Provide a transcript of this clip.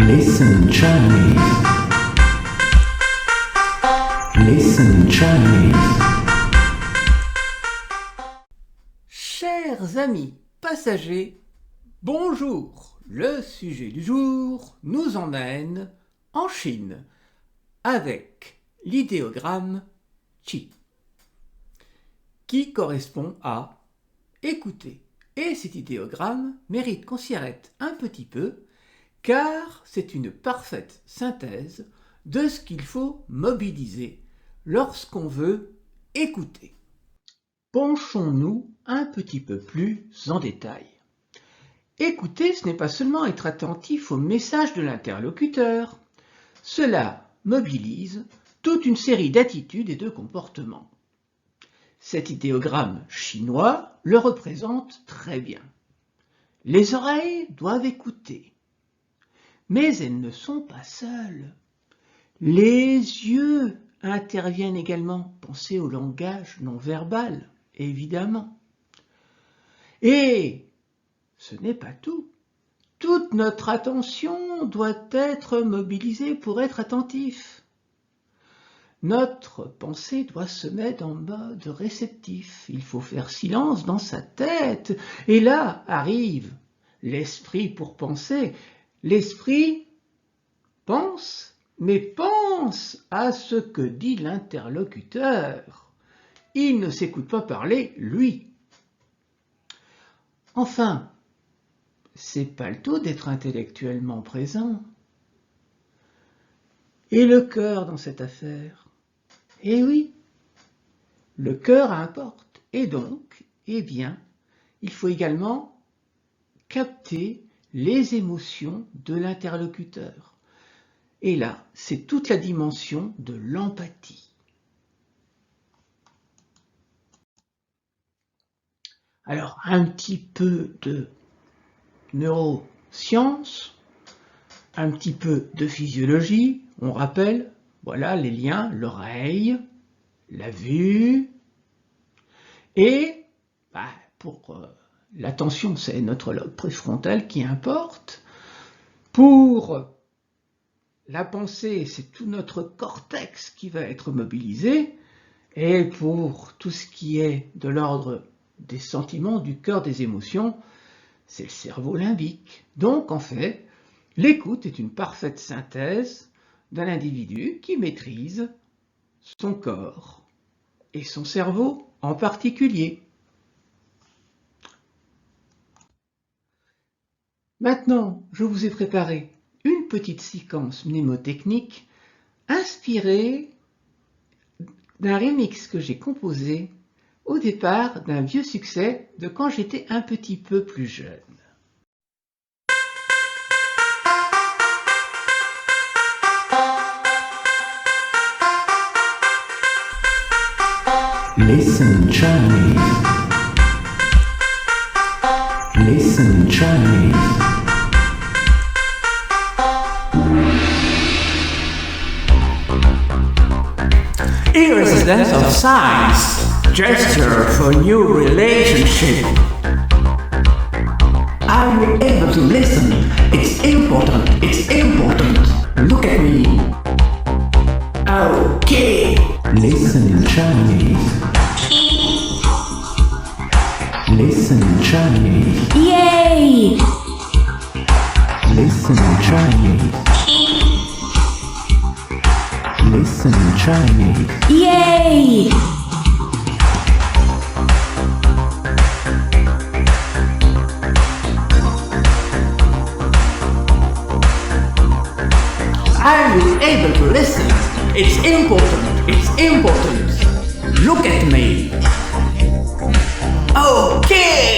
Listen Chinese. Listen Chinese. Chers amis passagers, bonjour. Le sujet du jour nous emmène en Chine avec l'idéogramme Qi, qui correspond à écouter. Et cet idéogramme mérite qu'on s'y arrête un petit peu, car c'est une parfaite synthèse de ce qu'il faut mobiliser lorsqu'on veut écouter. Penchons-nous un petit peu plus en détail. Écouter, ce n'est pas seulement être attentif au message de l'interlocuteur. Cela mobilise toute une série d'attitudes et de comportements. Cet idéogramme chinois le représente très bien. Les oreilles doivent écouter, mais elles ne sont pas seules. Les yeux interviennent également. Pensez au langage non verbal, évidemment. Et ce n'est pas tout. Toute notre attention doit être mobilisée pour être attentif. Notre pensée doit se mettre en mode réceptif. Il faut faire silence dans sa tête. Et là arrive l'esprit pour penser. L'esprit pense, mais pense à ce que dit l'interlocuteur. Il ne s'écoute pas parler, lui. Enfin, c'est pas le tout d'être intellectuellement présent. Et le cœur dans cette affaire? Eh oui, le cœur importe. Et donc, eh bien, il faut également capter les émotions de l'interlocuteur. Et là, c'est toute la dimension de l'empathie. Alors, un petit peu de neurosciences, un petit peu de physiologie. On rappelle, voilà les liens, l'oreille, la vue. Et pour l'attention, c'est notre lobe préfrontal qui importe. Pour la pensée, c'est tout notre cortex qui va être mobilisé. Et pour tout ce qui est de l'ordre des sentiments, du cœur, des émotions, c'est le cerveau limbique. Donc, en fait, l'écoute est une parfaite synthèse d'un individu qui maîtrise son corps et son cerveau en particulier. Maintenant, je vous ai préparé une petite séquence mnémotechnique inspirée d'un remix que j'ai composé au départ d'un vieux succès de quand j'étais un petit peu plus jeune. Listen Chinese. Listen Chinese. Irresidence of science, gesture for new relationship. Are you able to listen? It's important. It's important. Look at me. Okay. Listen Chinese. Listen Chinese. Yay! Listen Chinese. Listen Chinese. Yay! I was able to listen. It's important. It's important. Look at me. Okay.